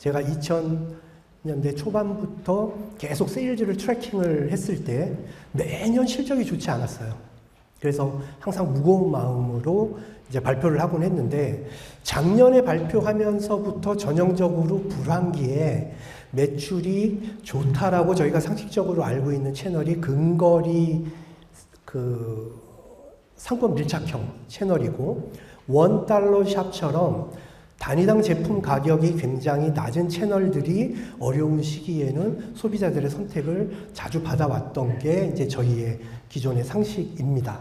제가 2000년대 초반부터 계속 세일즈를 트래킹을 했을 때 매년 실적이 좋지 않았어요. 그래서 항상 무거운 마음으로 이제 발표를 하곤 했는데, 작년에 발표하면서부터 전형적으로 불황기에 매출이 좋다라고 저희가 상식적으로 알고 있는 채널이 근거리 상권 밀착형 채널이고, $1 샵처럼 단위당 제품 가격이 굉장히 낮은 채널들이 어려운 시기에는 소비자들의 선택을 자주 받아왔던 게 이제 저희의 기존의 상식입니다.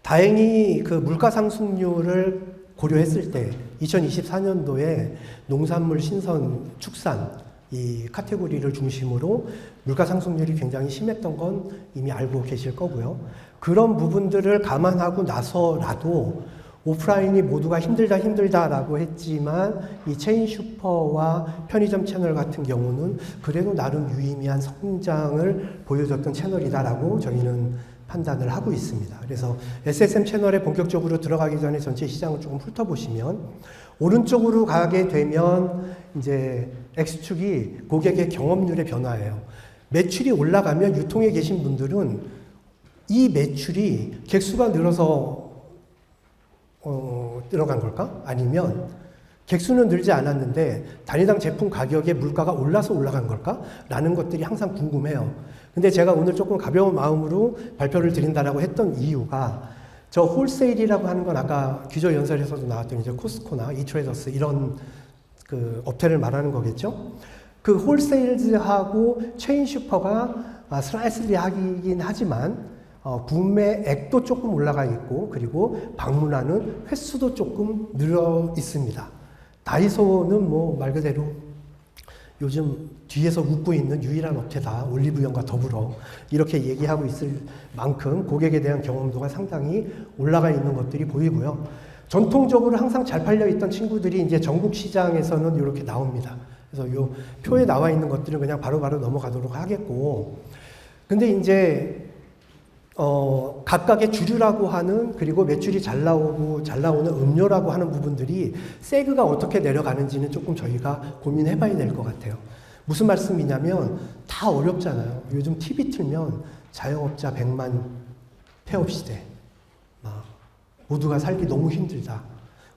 다행히 그 물가 상승률을 고려했을 때 2024년도에 농산물 신선 축산 이 카테고리를 중심으로 물가 상승률이 굉장히 심했던 건 이미 알고 계실 거고요. 그런 부분들을 감안하고 나서라도 오프라인이 모두가 힘들다라고 했지만 이 체인 슈퍼와 편의점 채널 같은 경우는 그래도 나름 유의미한 성장을 보여줬던 채널이다라고 저희는 판단을 하고 있습니다. 그래서 SSM 채널에 본격적으로 들어가기 전에 전체 시장을 조금 훑어보시면, 오른쪽으로 가게 되면 이제 X축이 고객의 경험률의 변화예요. 매출이 올라가면 유통에 계신 분들은 이 매출이 객수가 늘어서 들어간 걸까? 아니면 객수는 늘지 않았는데 단위당 제품 가격의 물가가 올라서 올라간 걸까? 라는 것들이 항상 궁금해요. 근데 제가 오늘 조금 가벼운 마음으로 발표를 드린다라고 했던 이유가, 저 홀세일이라고 하는 건 아까 기조 연설에서도 나왔던 이제 코스코나 이트레더스 이런 그 업체를 말하는 거겠죠? 그 홀세일즈하고 체인 슈퍼가 슬라이슬리 하긴 하지만 구매액도 조금 올라가 있고, 그리고 방문하는 횟수도 조금 늘어 있습니다. 다이소는 뭐 말 그대로 요즘 뒤에서 웃고 있는 유일한 업체다, 올리브영과 더불어, 이렇게 얘기하고 있을 만큼 고객에 대한 경험도가 상당히 올라가 있는 것들이 보이고요. 전통적으로 항상 잘 팔려 있던 친구들이 이제 전국 시장에서는 이렇게 나옵니다. 그래서 이 표에 나와 있는 것들은 그냥 바로바로 넘어가도록 하겠고, 근데 이제 각각의 주류라고 하는, 그리고 매출이 잘 나오는 음료라고 하는 부분들이 세그가 어떻게 내려가는지는 조금 저희가 고민해 봐야 될 것 같아요. 무슨 말씀이냐면, 다 어렵잖아요. 요즘 TV 틀면 자영업자 100만 폐업 시대, 모두가 살기 너무 힘들다.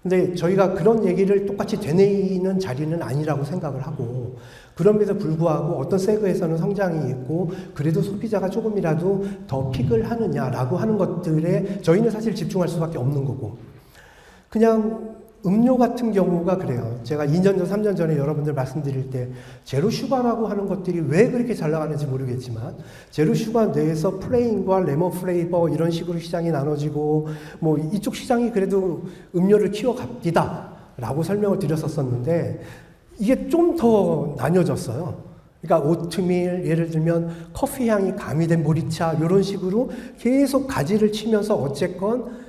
근데 저희가 그런 얘기를 똑같이 되뇌이는 자리는 아니라고 생각을 하고, 그럼에도 불구하고 어떤 세그에서는 성장이 있고 그래도 소비자가 조금이라도 더 픽을 하느냐라고 하는 것들에 저희는 사실 집중할 수밖에 없는 거고, 그냥 음료 같은 경우가 그래요. 제가 2년 전, 3년 전에 여러분들 말씀드릴 때 제로 슈가라고 하는 것들이 왜 그렇게 잘 나가는지 모르겠지만, 제로 슈가 내에서 플레인과 레몬 플레이버 이런 식으로 시장이 나눠지고, 뭐 이쪽 시장이 그래도 음료를 키워갑디다 라고 설명을 드렸었는데, 이게 좀 더 나뉘어졌어요. 그러니까 오트밀, 예를 들면 커피 향이 가미된 보리차, 이런 식으로 계속 가지를 치면서 어쨌건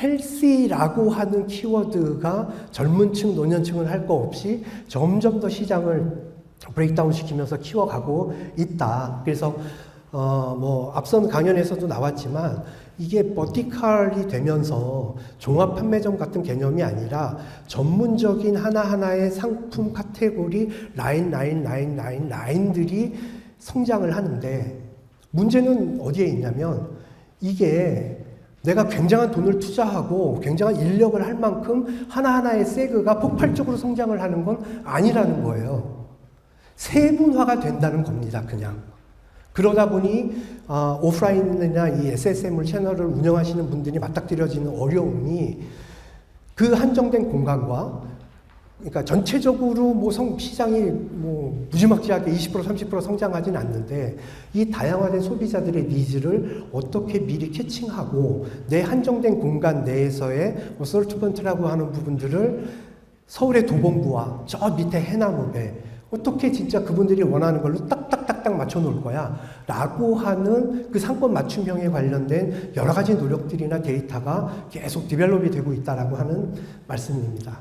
헬시라고 하는 키워드가 젊은 층, 노년층을 할 거 없이 점점 더 시장을 브레이크다운 시키면서 키워가고 있다. 그래서 뭐 앞선 강연에서도 나왔지만, 이게 버티컬이 되면서 종합 판매점 같은 개념이 아니라 전문적인 하나하나의 상품 카테고리 라인들이 성장을 하는데, 문제는 어디에 있냐면, 이게 내가 굉장한 돈을 투자하고 굉장한 인력을 할 만큼 하나하나의 세그가 폭발적으로 성장을 하는 건 아니라는 거예요. 세분화가 된다는 겁니다, 그냥. 그러다 보니 오프라인이나 이 SSM 채널을 운영하시는 분들이 맞닥뜨려지는 어려움이, 그 한정된 공간과, 그러니까 전체적으로 뭐 시장이 뭐 무지막지하게 20% 30% 성장하진 않는데, 이 다양화된 소비자들의 니즈를 어떻게 미리 캐칭하고 내 한정된 공간 내에서의 어설트먼트라고 하는 부분들을 서울의 도봉구와 저 밑에 해남읍에 어떻게 진짜 그분들이 원하는 걸로 딱딱딱딱 맞춰 놓을 거야 라고 하는 그 상권 맞춤형에 관련된 여러 가지 노력들이나 데이터가 계속 디벨롭이 되고 있다라고 하는 말씀입니다.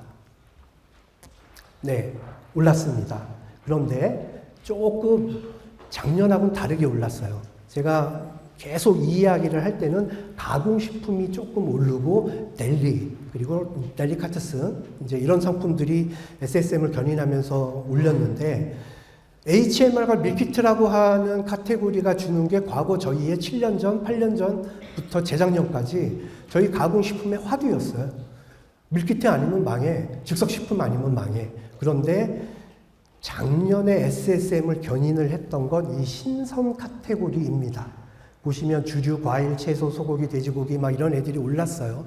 네, 올랐습니다. 그런데 조금 작년하고는 다르게 올랐어요. 제가 계속 이 이야기를 할 때는 가공식품이 조금 오르고 넬리 그리고 넬리카트슨 이제 이런 상품들이 SSM을 견인하면서 올렸는데 HMR과 밀키트라고 하는 카테고리가 주는 게 과거 저희의 7년 전, 8년 전부터 재작년까지 저희 가공식품의 화두였어요. 밀키트 아니면 망해, 즉석식품 아니면 망해. 그런데 작년에 SSM을 견인을 했던 건 이 신선 카테고리입니다. 보시면 주류, 과일, 채소, 소고기, 돼지고기 막 이런 애들이 올랐어요.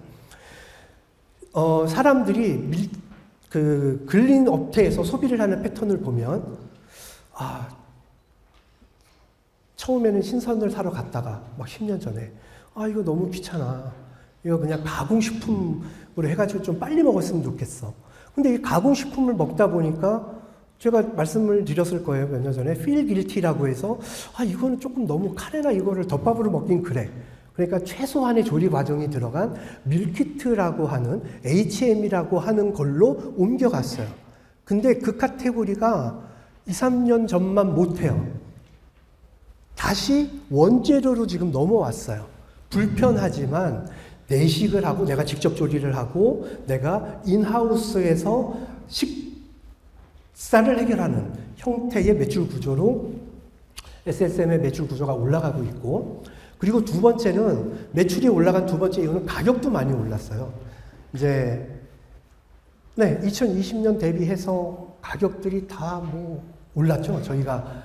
사람들이 근린 업체에서 소비를 하는 패턴을 보면 처음에는 신선을 사러 갔다가 막 10년 전에 이거 너무 귀찮아. 이거 그냥 가공식품으로 해가지고 좀 빨리 먹었으면 좋겠어. 근데 이 가공식품을 먹다 보니까 제가 말씀을 드렸을 거예요. 몇 년 전에 feel guilty라고 해서 이거는 조금 너무 카레나 이거를 덮밥으로 먹긴 그래. 그러니까 최소한의 조리 과정이 들어간 밀키트라고 하는 HM이라고 하는 걸로 옮겨갔어요. 근데 그 카테고리가 2, 3년 전만 못해요. 다시 원재료로 지금 넘어왔어요. 불편하지만 내식을 하고 내가 직접 조리를 하고 내가 인하우스에서 식사를 해결하는 형태의 매출 구조로 SSM의 매출 구조가 올라가고 있고 그리고 두 번째는 매출이 올라간 두 번째 이유는 가격도 많이 올랐어요. 이제 2020년 대비해서 가격들이 다 올랐죠. 저희가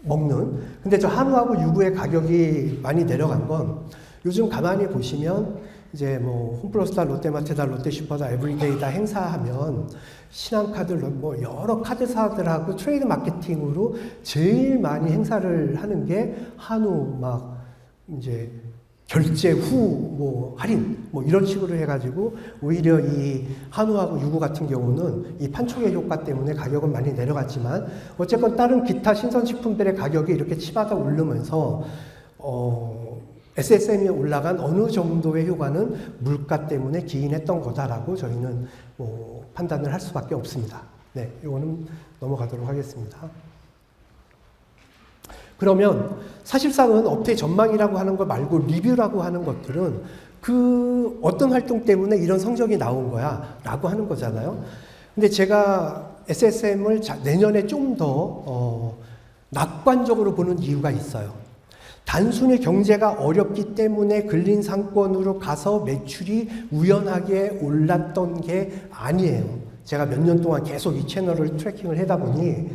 먹는. 근데 저 한우하고 유부의 가격이 많이 내려간 건 요즘 가만히 보시면 이제 홈플러스다, 롯데마트다, 롯데슈퍼다, 에브리데이다 행사하면 신한카드, 여러 카드사들하고 트레이드 마케팅으로 제일 많이 행사를 하는 게 한우 이제 결제 후 할인 이런 식으로 해가지고 오히려 이 한우하고 유부 같은 경우는 이 판촉의 효과 때문에 가격은 많이 내려갔지만 어쨌건 다른 기타 신선식품들의 가격이 이렇게 치받아 오르면서 SSM이 올라간 어느 정도의 효과는 물가 때문에 기인했던 거다라고 저희는 판단을 할 수밖에 없습니다. 네, 이거는 넘어가도록 하겠습니다. 그러면 사실상은 업체 전망이라고 하는 것 말고 리뷰라고 하는 것들은 그 어떤 활동 때문에 이런 성적이 나온 거야 라고 하는 거잖아요. 근데 제가 SSM을 내년에 좀 더 낙관적으로 보는 이유가 있어요. 단순히 경제가 어렵기 때문에 근린 상권으로 가서 매출이 우연하게 올랐던 게 아니에요. 제가 몇 년 동안 계속 이 채널을 트래킹을 하다 보니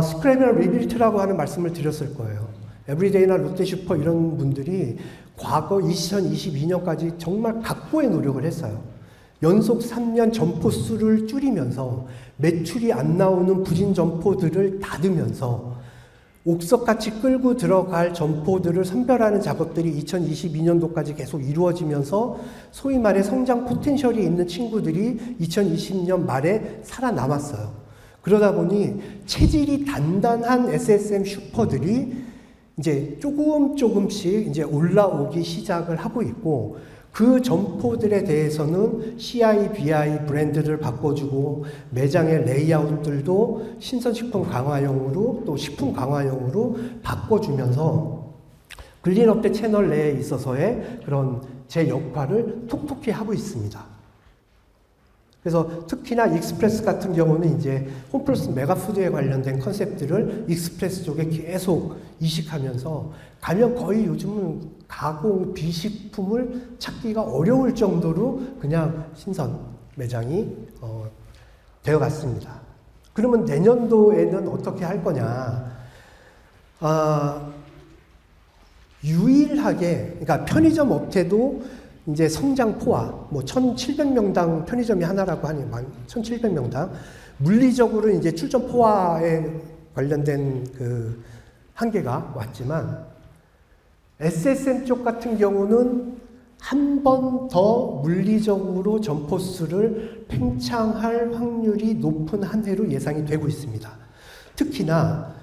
스크래블 리빌트라고 하는 말씀을 드렸을 거예요. 에브리데이나 롯데슈퍼 이런 분들이 과거 2022년까지 정말 각고의 노력을 했어요. 연속 3년 점포 수를 줄이면서 매출이 안 나오는 부진 점포들을 닫으면서 옥석같이 끌고 들어갈 점포들을 선별하는 작업들이 2022년도까지 계속 이루어지면서 소위 말해 성장 포텐셜이 있는 친구들이 2020년 말에 살아남았어요. 그러다 보니 체질이 단단한 SSM 슈퍼들이 이제 조금씩 이제 올라오기 시작을 하고 있고 그 점포들에 대해서는 CI, BI 브랜드를 바꿔주고 매장의 레이아웃들도 신선식품 강화용으로 또 식품 강화용으로 바꿔주면서 근린업체 채널 내에 있어서의 그런 제 역할을 톡톡히 하고 있습니다. 그래서 특히나 익스프레스 같은 경우는 이제 홈플러스 메가푸드에 관련된 컨셉들을 익스프레스 쪽에 계속 이식하면서 가면 거의 요즘은 가공 비식품을 찾기가 어려울 정도로 그냥 신선 매장이 되어갔습니다. 그러면 내년도에는 어떻게 할 거냐? 유일하게 그러니까 편의점 업체도 이제 성장포화, 1,700명당 편의점이 하나라고 하니 1,700명당 물리적으로 이제 출점 포화에 관련된 그 한계가 왔지만 SSM 쪽 같은 경우는 한 번 더 물리적으로 점포 수를 팽창할 확률이 높은 한 해로 예상이 되고 있습니다. 특히나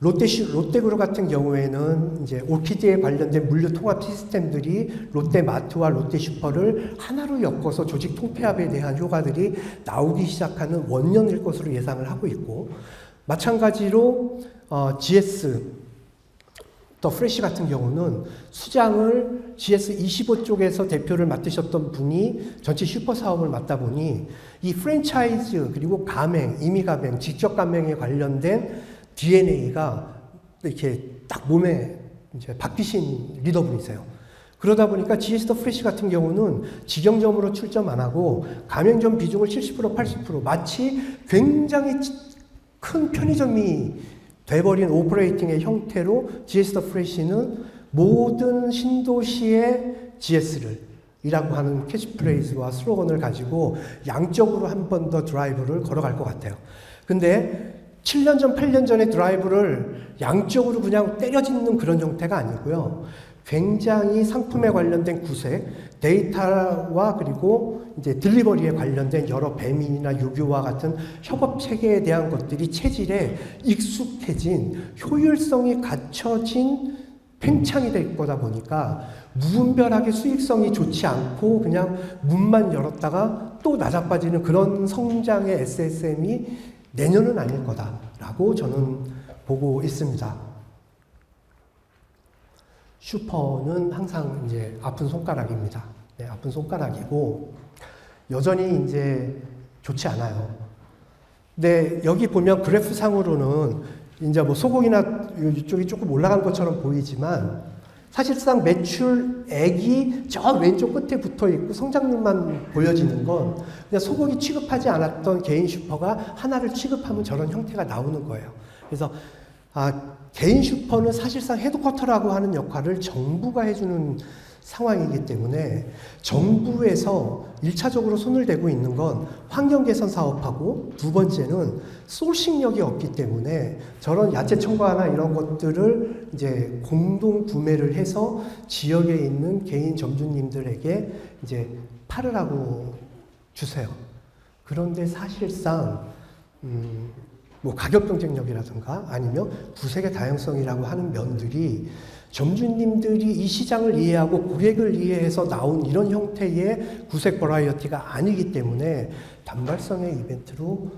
롯데그룹 같은 경우에는 이제 OPD에 관련된 물류 통합 시스템들이 롯데마트와 롯데슈퍼를 하나로 엮어서 조직 통폐합에 대한 효과들이 나오기 시작하는 원년일 것으로 예상을 하고 있고 마찬가지로 GS 더 프레시 같은 경우는 수장을 GS25 쪽에서 대표를 맡으셨던 분이 전체 슈퍼 사업을 맡다 보니 이 프랜차이즈 그리고 가맹, 임의 가맹, 직접 가맹에 관련된 DNA가 이렇게 딱 몸에 이제 박히신 리더분이세요. 그러다 보니까 GS 더 프레시 같은 경우는 직영점으로 출점 안 하고 가맹점 비중을 70% 80% 마치 굉장히 큰 편의점이 돼버린 오퍼레이팅의 형태로 GS 더 프레시는 모든 신도시의 GS를 이라고 하는 캐치프레이즈와 슬로건을 가지고 양쪽으로 한 번 더 드라이브를 걸어갈 것 같아요. 근데 7년 전, 8년 전의 드라이브를 양쪽으로 그냥 때려짓는 그런 형태가 아니고요. 굉장히 상품에 관련된 구색, 데이터와 그리고 이제 딜리버리에 관련된 여러 배민이나 유교와 같은 협업 체계에 대한 것들이 체질에 익숙해진 효율성이 갖춰진 팽창이 될 거다 보니까 무분별하게 수익성이 좋지 않고 그냥 문만 열었다가 또 나자빠지는 그런 성장의 SSM이 내년은 아닐 거다라고 저는 보고 있습니다. 슈퍼는 항상 이제 아픈 손가락입니다. 네, 아픈 손가락이고 여전히 이제 좋지 않아요. 근데 여기 보면 그래프 상으로는 이제 뭐 소고기나 이쪽이 조금 올라간 것처럼 보이지만 사실상 매출액이 저 왼쪽 끝에 붙어 있고 성장률만 보여지는 건 그냥 소고기 취급하지 않았던 개인 슈퍼가 하나를 취급하면 저런 형태가 나오는 거예요. 그래서 개인 슈퍼는 사실상 헤드쿼터라고 하는 역할을 정부가 해주는 상황이기 때문에 정부에서 1차적으로 손을 대고 있는 건 환경 개선 사업하고 두 번째는 소싱력이 없기 때문에 저런 야채 첨가나 이런 것들을 이제 공동 구매를 해서 지역에 있는 개인 점주님들에게 이제 팔으라고 주세요. 그런데 사실상 뭐 가격 경쟁력이라든가 아니면 구색의 다양성이라고 하는 면들이 점주님들이 이 시장을 이해하고 고객을 이해해서 나온 이런 형태의 구색 버라이어티가 아니기 때문에 단발성의 이벤트로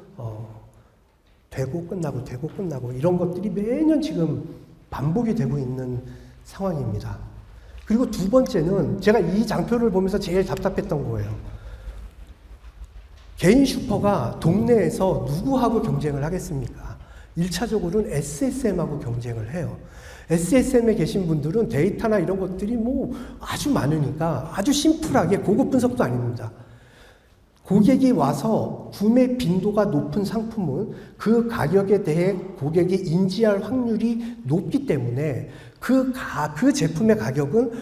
되고 끝나고 이런 것들이 매년 지금 반복이 되고 있는 상황입니다. 그리고 두 번째는 제가 이 장표를 보면서 제일 답답했던 거예요. 개인 슈퍼가 동네에서 누구하고 경쟁을 하겠습니까? 1차적으로는 SSM하고 경쟁을 해요. SSM에 계신 분들은 데이터나 이런 것들이 뭐 아주 많으니까 아주 심플하게 고급 분석도 아닙니다. 고객이 와서 구매 빈도가 높은 상품은 그 가격에 대해 고객이 인지할 확률이 높기 때문에 그 제품의 가격은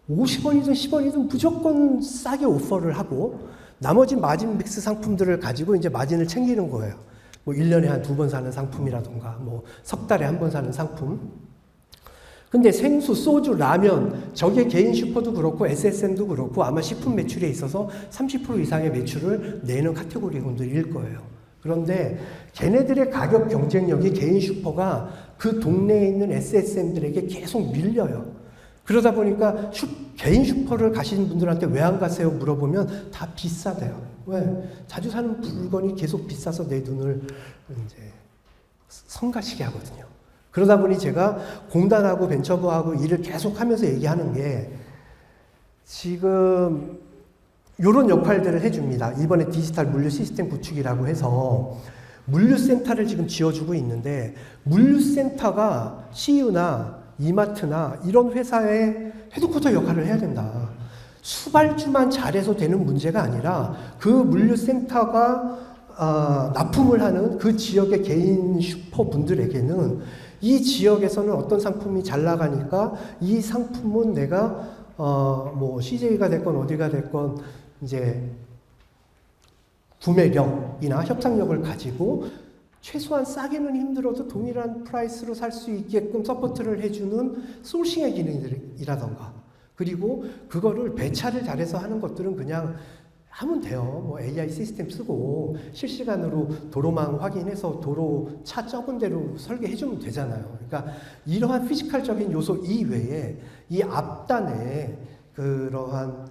50원이든 10원이든 무조건 싸게 오퍼를 하고 나머지 마진 믹스 상품들을 가지고 이제 마진을 챙기는 거예요. 뭐 1년에 한 2번 사는 상품이라던가 뭐 석 달에 한 번 사는 상품. 근데 생수, 소주, 라면, 저게 개인 슈퍼도 그렇고 SSM도 그렇고 아마 식품 매출에 있어서 30% 이상의 매출을 내는 카테고리군들일 거예요. 그런데 걔네들의 가격 경쟁력이 개인 슈퍼가 그 동네에 있는 SSM들에게 계속 밀려요. 그러다 보니까 개인 슈퍼를 가시는 분들한테 왜 안 가세요? 물어보면 다 비싸대요. 왜? 자주 사는 물건이 계속 비싸서 내 눈을 이제 성가시게 하거든요. 그러다 보니 제가 공단하고 벤처부하고 일을 계속 하면서 얘기하는 게 지금 이런 역할들을 해줍니다. 이번에 디지털 물류 시스템 구축이라고 해서 물류센터를 지금 지어주고 있는데 물류센터가 CU나 이마트나 이런 회사의 헤드쿼터 역할을 해야 된다. 수발주만 잘해서 되는 문제가 아니라 그 물류센터가 납품을 하는 그 지역의 개인 슈퍼분들에게는 이 지역에서는 어떤 상품이 잘 나가니까 이 상품은 내가 뭐 CJ가 됐건 어디가 됐건 이제 구매력이나 협상력을 가지고 최소한 싸게는 힘들어도 동일한 프라이스로 살 수 있게끔 서포트를 해주는 소싱의 기능이라던가 그리고 그거를 배차를 잘해서 하는 것들은 그냥 하면 돼요. 뭐 AI 시스템 쓰고 실시간으로 도로망 확인해서 도로 차 적은 대로 설계해주면 되잖아요. 그러니까 이러한 피지컬적인 요소 이외에 이 앞단에 그러한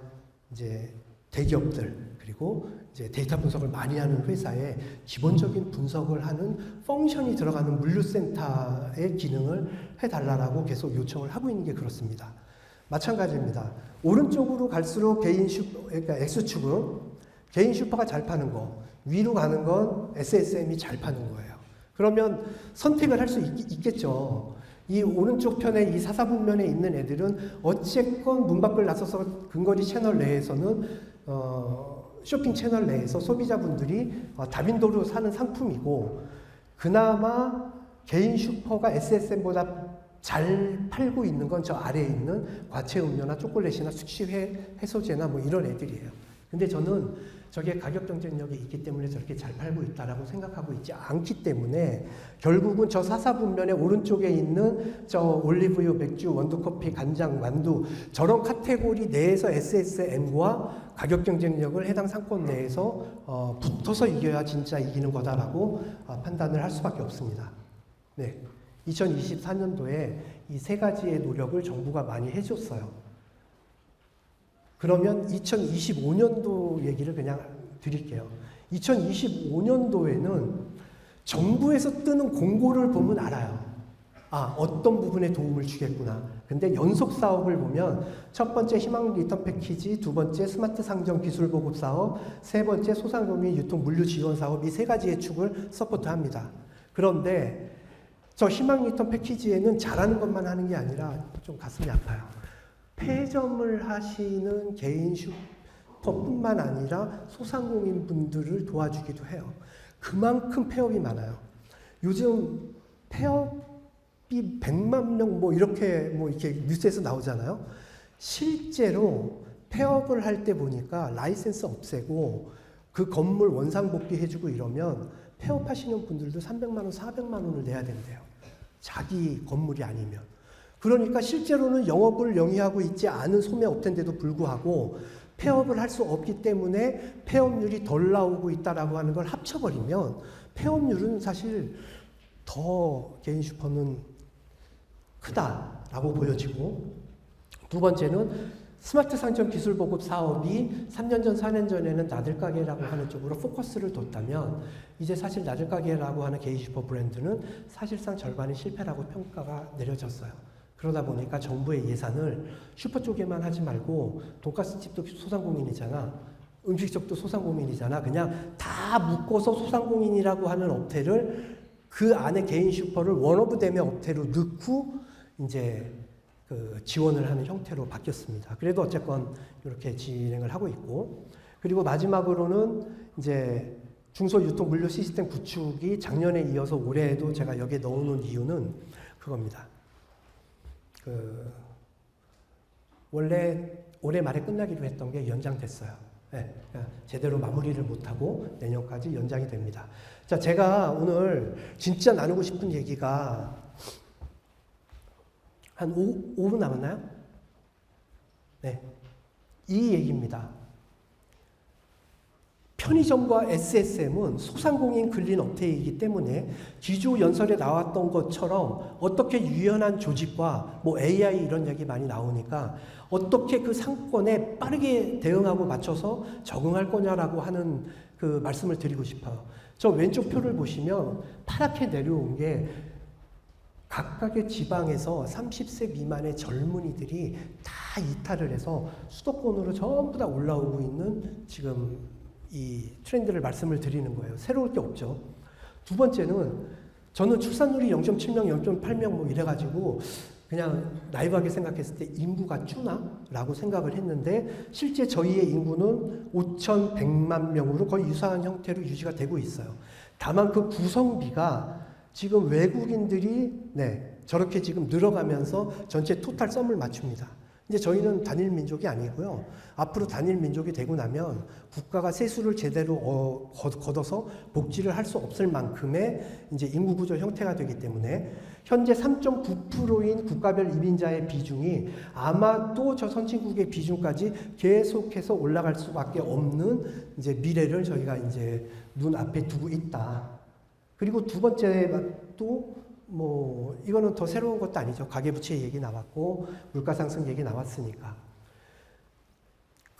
이제 대기업들 그리고 이제 데이터 분석을 많이 하는 회사에 기본적인 분석을 하는 펑션이 들어가는 물류센터의 기능을 해달라고 계속 요청을 하고 있는 게 그렇습니다. 마찬가지입니다. 오른쪽으로 갈수록 그러니까 X축은 개인 슈퍼가 잘 파는 거, 위로 가는 건 SSM이 잘 파는 거예요. 그러면 선택을 할 수 있겠죠. 이 오른쪽 편에 이 사사분면에 있는 애들은 어쨌건 문 밖을 나서서 근거리 채널 내에서는 쇼핑 채널 내에서 소비자분들이 다빈도로 사는 상품이고, 그나마 개인 슈퍼가 SSM보다 잘 팔고 있는 건 저 아래에 있는 과채 음료나 초콜릿이나 숙취 해소제나 뭐 이런 애들이에요. 근데 저는 저게 가격 경쟁력이 있기 때문에 저렇게 잘 팔고 있다라고 생각하고 있지 않기 때문에 결국은 저 사사분면의 오른쪽에 있는 저 올리브유, 맥주, 원두커피, 간장, 만두 저런 카테고리 내에서 SSM과 가격 경쟁력을 해당 상권 내에서 붙어서 이겨야 진짜 이기는 거다라고 판단을 할 수밖에 없습니다. 네, 2024년도에 이 세 가지의 노력을 정부가 많이 해줬어요. 그러면 2025년도 얘기를 그냥 드릴게요. 2025년도에는 정부에서 뜨는 공고를 보면 알아요. 아, 어떤 부분에 도움을 주겠구나. 근데 연속 사업을 보면 첫 번째 희망 리턴 패키지, 두 번째 스마트 상점 기술 보급 사업, 세 번째 소상공인 유통 물류 지원 사업, 이 세 가지의 축을 서포트합니다. 그런데 저 희망 리턴 패키지에는 잘하는 것만 하는 게 아니라 좀 가슴이 아파요. 폐점을 하시는 개인 슈퍼뿐만 아니라 소상공인 분들을 도와주기도 해요. 그만큼 폐업이 많아요. 요즘 폐업이 100만 명 뭐 이렇게 뉴스에서 나오잖아요. 실제로 폐업을 할 때 보니까 라이센스 없애고 그 건물 원상복귀 해주고 이러면 폐업하시는 분들도 300만 원, 400만 원을 내야 된대요. 자기 건물이 아니면. 그러니까 실제로는 영업을 영위하고 있지 않은 소매업체인데도 불구하고 폐업을 할 수 없기 때문에 폐업률이 덜 나오고 있다라고 하는 걸 합쳐버리면 폐업률은 사실 더 개인 슈퍼는 크다라고 보여지고, 두 번째는 스마트 상점 기술 보급 사업이 3년 전, 4년 전에는 나들 가게라고 하는 쪽으로 포커스를 뒀다면 이제 사실 나들 가게라고 하는 개인 슈퍼 브랜드는 사실상 절반이 실패라고 평가가 내려졌어요. 그러다 보니까 정부의 예산을 슈퍼 쪽에만 하지 말고 돈가스 집도 소상공인이잖아. 음식점도 소상공인이잖아. 그냥 다 묶어서 소상공인이라고 하는 업태를 그 안에 개인 슈퍼를 원오브 대매 업태로 넣고 이제 그 지원을 하는 형태로 바뀌었습니다. 그래도 어쨌건 이렇게 진행을 하고 있고, 그리고 마지막으로는 이제 중소유통 물류 시스템 구축이 작년에 이어서 올해에도 제가 여기에 넣어놓은 이유는 그겁니다. 원래 올해 말에 끝나기로 했던 게 연장됐어요. 네, 제대로 마무리를 못하고 내년까지 연장이 됩니다. 자, 제가 오늘 진짜 나누고 싶은 얘기가 한 5분 남았나요? 네, 이 얘기입니다. 편의점과 SSM은 소상공인 근린 업체이기 때문에 기조 연설에 나왔던 것처럼 어떻게 유연한 조직과 뭐 AI 이런 얘기 많이 나오니까 어떻게 그 상권에 빠르게 대응하고 맞춰서 적응할 거냐라고 하는 그 말씀을 드리고 싶어요. 저 왼쪽 표를 보시면 파랗게 내려온 게 각각의 지방에서 30세 미만의 젊은이들이 다 이탈을 해서 수도권으로 전부 다 올라오고 있는 지금 이 트렌드를 말씀을 드리는 거예요. 새로울 게 없죠. 두 번째는 저는 출산율이 0.7명, 0.8명 뭐 이래가지고 그냥 나이브하게 생각했을 때 인구가 주나? 라고 생각을 했는데 실제 저희의 인구는 5,100만 명으로 거의 유사한 형태로 유지가 되고 있어요. 다만 그 구성비가 지금 외국인들이 저렇게 지금 늘어가면서 전체 토탈 썸을 맞춥니다. 이제 저희는 단일 민족이 아니고요. 앞으로 단일 민족이 되고 나면 국가가 세수를 제대로 걷어서 복지를 할 수 없을 만큼의 이제 인구 구조 형태가 되기 때문에 현재 3.9%인 국가별 이민자의 비중이 아마도 저 선진국의 비중까지 계속해서 올라갈 수밖에 없는 이제 미래를 저희가 이제 눈앞에 두고 있다. 그리고 두 번째 또 뭐 이거는 더 새로운 것도 아니죠. 가계부채 얘기 나왔고 물가 상승 얘기 나왔으니까.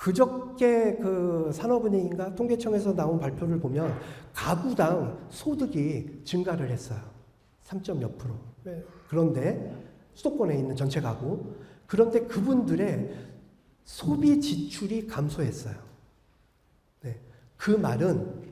그저께 그 산업은행인가 통계청에서 나온 발표를 보면 가구당 소득이 증가를 했어요. 3점 몇 프로. 그런데 수도권에 있는 전체 가구. 그런데 그분들의 소비 지출이 감소했어요. 네. 그 말은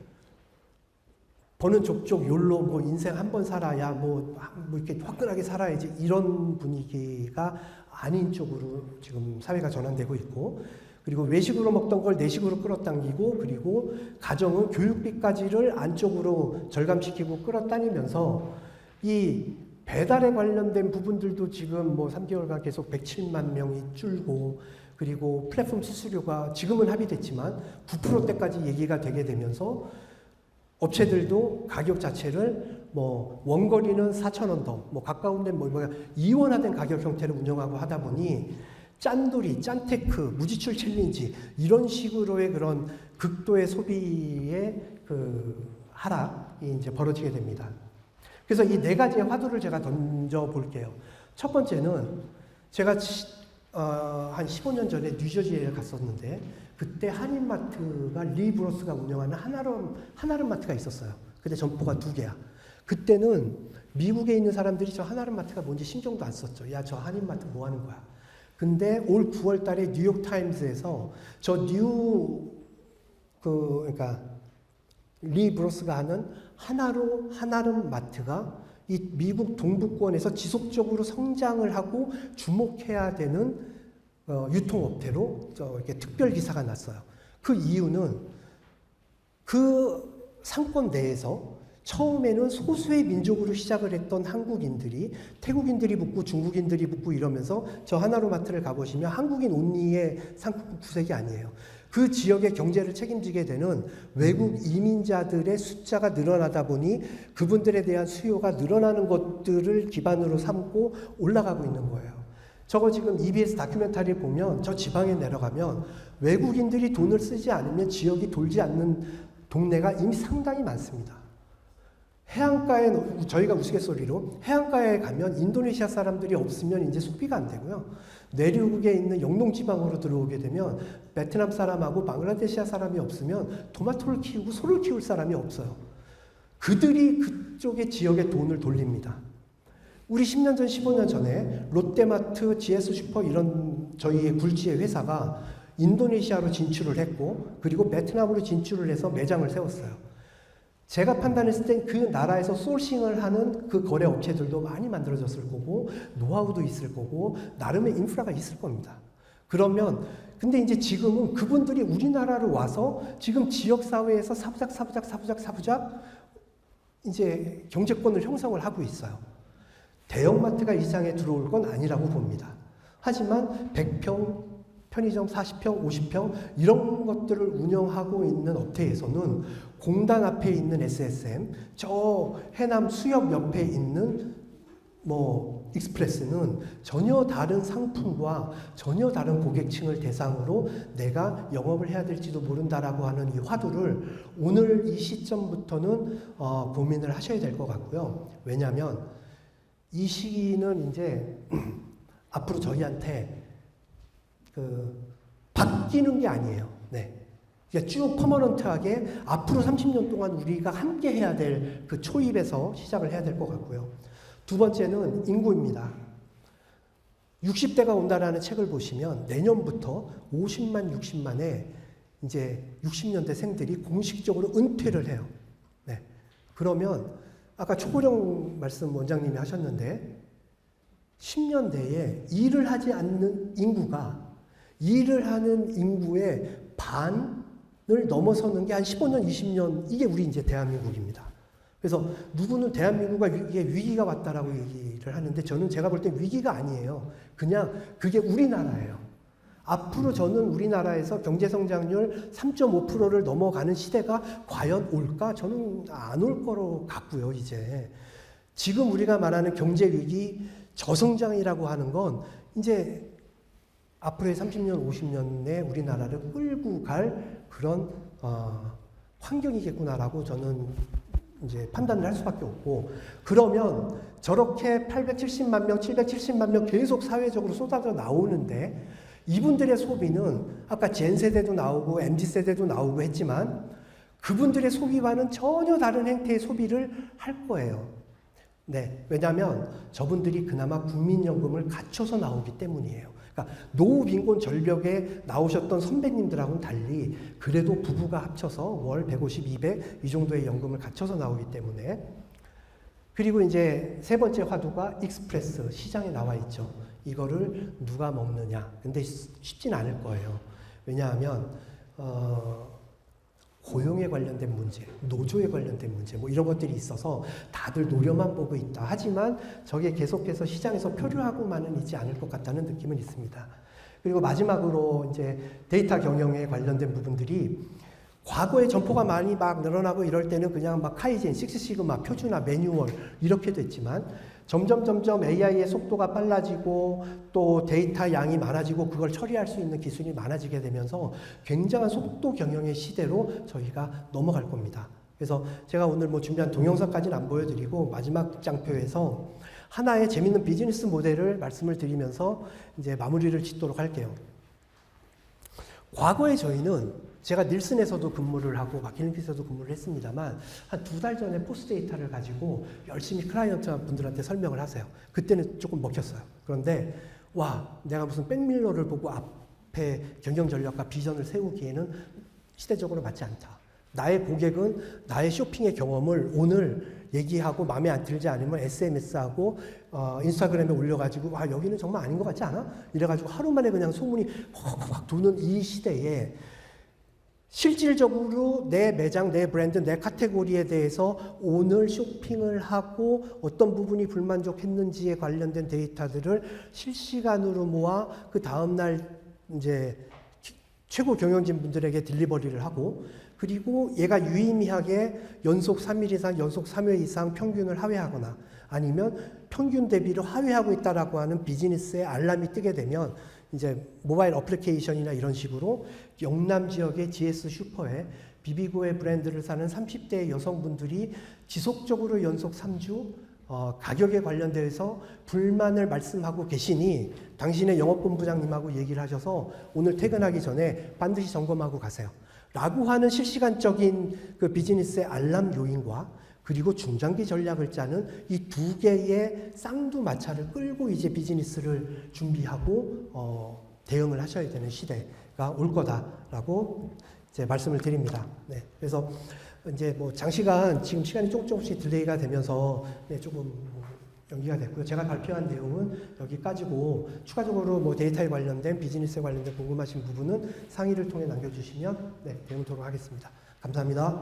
버는 족족 욜로 뭐 인생 한 번 살아야 뭐 이렇게 화끈하게 살아야지 이런 분위기가 아닌 쪽으로 지금 사회가 전환되고 있고, 그리고 외식으로 먹던 걸 내식으로 끌어당기고, 그리고 가정은 교육비까지를 안쪽으로 절감시키고 끌어다니면서 이 배달에 관련된 부분들도 지금 뭐 3개월간 계속 107만 명이 줄고, 그리고 플랫폼 수수료가 지금은 합의됐지만 9%대까지 얘기가 되게 되면서 업체들도 가격 자체를 뭐 원거리는 4,000원 더, 뭐 가까운 데는 뭐 이원화된 가격 형태를 운영하고 하다 보니 짠돌이, 짠테크, 무지출 챌린지 이런 식으로의 그런 극도의 소비의 그 하락이 이제 벌어지게 됩니다. 그래서 이 네 가지의 화두를 제가 던져 볼게요. 첫 번째는 제가 한 15년 전에 뉴저지에 갔었는데 그때 한인마트가 리브로스가 운영하는 하나름마트가 있었어요. 근데 점포가 2개야. 그때는 미국에 있는 사람들이 저 하나름마트가 뭔지 신경도 안 썼죠. 야, 저 한인마트 뭐 하는 거야. 근데 올 9월 달에 뉴욕타임즈에서 저 그러니까 리브로스가 하는 하나름마트가 이 미국 동부권에서 지속적으로 성장을 하고 주목해야 되는 유통업태로 이렇게 특별 기사가 났어요. 그 이유는 그 상권 내에서 처음에는 소수의 민족으로 시작을 했던 한국인들이 태국인들이 붙고 중국인들이 붙고 이러면서 저 하나로마트를 가보시면 한국인 온리의 상품 구색이 아니에요. 그 지역의 경제를 책임지게 되는 외국 이민자들의 숫자가 늘어나다 보니 그분들에 대한 수요가 늘어나는 것들을 기반으로 삼고 올라가고 있는 거예요. 저거 지금 EBS 다큐멘터리 보면 저 지방에 내려가면 외국인들이 돈을 쓰지 않으면 지역이 돌지 않는 동네가 이미 상당히 많습니다. 해안가에, 저희가 우스갯소리로 해안가에 가면 인도네시아 사람들이 없으면 이제 소비가 안 되고요. 내륙에 있는 영동지방으로 들어오게 되면 베트남 사람하고 방글라데시아 사람이 없으면 토마토를 키우고 소를 키울 사람이 없어요. 그들이 그쪽의 지역에 돈을 돌립니다. 우리 10년 전, 15년 전에 롯데마트, GS슈퍼 이런 저희의 굴지의 회사가 인도네시아로 진출을 했고, 그리고 베트남으로 진출을 해서 매장을 세웠어요. 제가 판단했을 땐 그 나라에서 소싱을 하는 그 거래 업체들도 많이 만들어졌을 거고, 노하우도 있을 거고, 나름의 인프라가 있을 겁니다. 그러면, 근데 이제 지금은 그분들이 우리나라로 와서 지금 지역사회에서 사부작 이제 경제권을 형성을 하고 있어요. 대형마트가 이 시장에 들어올 건 아니라고 봅니다. 하지만 100평, 편의점 40평, 50평 이런 것들을 운영하고 있는 업체에서는 공단 앞에 있는 SSM, 저 해남 수협 옆에 있는 뭐 익스프레스는 전혀 다른 상품과 전혀 다른 고객층을 대상으로 내가 영업을 해야 될지도 모른다라고 하는 이 화두를 오늘 이 시점부터는 고민을 하셔야 될 것 같고요. 왜냐하면 이 시기는 이제 앞으로 저희한테 바뀌는 게 아니에요. 네. 그러니까 쭉 퍼머넌트하게 앞으로 30년 동안 우리가 함께 해야 될 그 초입에서 시작을 해야 될 것 같고요. 두 번째는 인구입니다. 60대가 온다라는 책을 보시면 내년부터 50만, 60만의 이제 60년대 생들이 공식적으로 은퇴를 해요. 네. 그러면 아까 초고령 말씀 원장님이 하셨는데 10년 내에 일을 하지 않는 인구가 일을 하는 인구의 반을 넘어서는 게 한 15년, 20년, 이게 우리 이제 대한민국입니다. 그래서 누구는 대한민국과 이게 위기가 왔다라고 얘기를 하는데 저는 제가 볼 때 위기가 아니에요. 그냥 그게 우리나라예요. 앞으로 저는 우리나라에서 경제성장률 3.5%를 넘어가는 시대가 과연 올까? 저는 안 올 거로 같고요, 이제. 지금 우리가 말하는 경제위기, 저성장이라고 하는 건 이제 앞으로의 30년, 50년에 우리나라를 끌고 갈 그런 환경이겠구나라고 저는 이제 판단을 할 수밖에 없고, 그러면 저렇게 870만 명, 770만 명 계속 사회적으로 쏟아져 나오는데 이분들의 소비는 아까 Z세대도 나오고 MZ세대도 나오고 했지만 그분들의 소비와는 전혀 다른 행태의 소비를 할 거예요. 네, 왜냐하면 저분들이 그나마 국민연금을 갖춰서 나오기 때문이에요. 그러니까 노후 빈곤 절벽에 나오셨던 선배님들하고는 달리 그래도 부부가 합쳐서 월 150, 200 이 정도의 연금을 갖춰서 나오기 때문에. 그리고 이제 세 번째 화두가 익스프레스 시장에 나와 있죠. 이거를 누가 먹느냐. 근데 쉽진 않을 거예요. 왜냐하면 고용에 관련된 문제, 노조에 관련된 문제, 뭐 이런 것들이 있어서 다들 노려만 보고 있다. 하지만 저게 계속해서 시장에서 표류하고만은 있지 않을 것 같다는 느낌은 있습니다. 그리고 마지막으로 이제 데이터 경영에 관련된 부분들이 과거에 점포가 많이 막 늘어나고 이럴 때는 그냥 막 카이젠, 식스시그마, 표준화, 매뉴얼 이렇게 됐지만 점점 AI의 속도가 빨라지고 또 데이터 양이 많아지고 그걸 처리할 수 있는 기술이 많아지게 되면서 굉장한 속도 경영의 시대로 저희가 넘어갈 겁니다. 그래서 제가 오늘 뭐 준비한 동영상까지는 안 보여드리고 마지막 장표에서 하나의 재밌는 비즈니스 모델을 말씀을 드리면서 이제 마무리를 짓도록 할게요. 과거에 저희는 제가 닐슨에서도 근무를 하고 마키린피에서도 근무를 했습니다만 한 2달 전에 포스 데이터를 가지고 열심히 클라이언트 분들한테 설명을 하세요. 그때는 조금 먹혔어요. 그런데 와, 내가 무슨 백밀러를 보고 앞에 경영 전략과 비전을 세우기에는 시대적으로 맞지 않다. 나의 고객은 나의 쇼핑의 경험을 오늘 얘기하고 마음에 안 들지 않으면 SMS하고 인스타그램에 올려가지고 아 여기는 정말 아닌 것 같지 않아? 이래가지고 하루 만에 그냥 소문이 확 도는 이 시대에 실질적으로 내 매장, 내 브랜드, 내 카테고리에 대해서 오늘 쇼핑을 하고 어떤 부분이 불만족했는지에 관련된 데이터들을 실시간으로 모아 그 다음날 이제 최고 경영진 분들에게 딜리버리를 하고 그리고 얘가 유의미하게 연속 3일 이상, 연속 3회 이상 평균을 하회하거나 아니면 평균 대비로 하회하고 있다라고 하는 비즈니스의 알람이 뜨게 되면 이제 모바일 어플리케이션이나 이런 식으로 영남 지역의 GS 슈퍼에 비비고의 브랜드를 사는 30대 여성분들이 지속적으로 연속 3주 가격에 관련돼서 불만을 말씀하고 계시니 당신의 영업본부장님하고 얘기를 하셔서 오늘 퇴근하기 전에 반드시 점검하고 가세요. 라고 하는 실시간적인 그 비즈니스의 알람 요인과 그리고 중장기 전략을 짜는 이 두 개의 쌍두마차를 끌고 이제 비즈니스를 준비하고 대응을 하셔야 되는 시대가 올 거다라고 이제 말씀을 드립니다. 네, 그래서 이제 뭐 장시간 지금 시간이 조금씩 딜레이가 되면서 네, 조금 연기가 됐고요. 제가 발표한 내용은 여기까지고 추가적으로 뭐 데이터에 관련된 비즈니스에 관련된 궁금하신 부분은 상의를 통해 남겨주시면 네, 배우도록 하겠습니다. 감사합니다.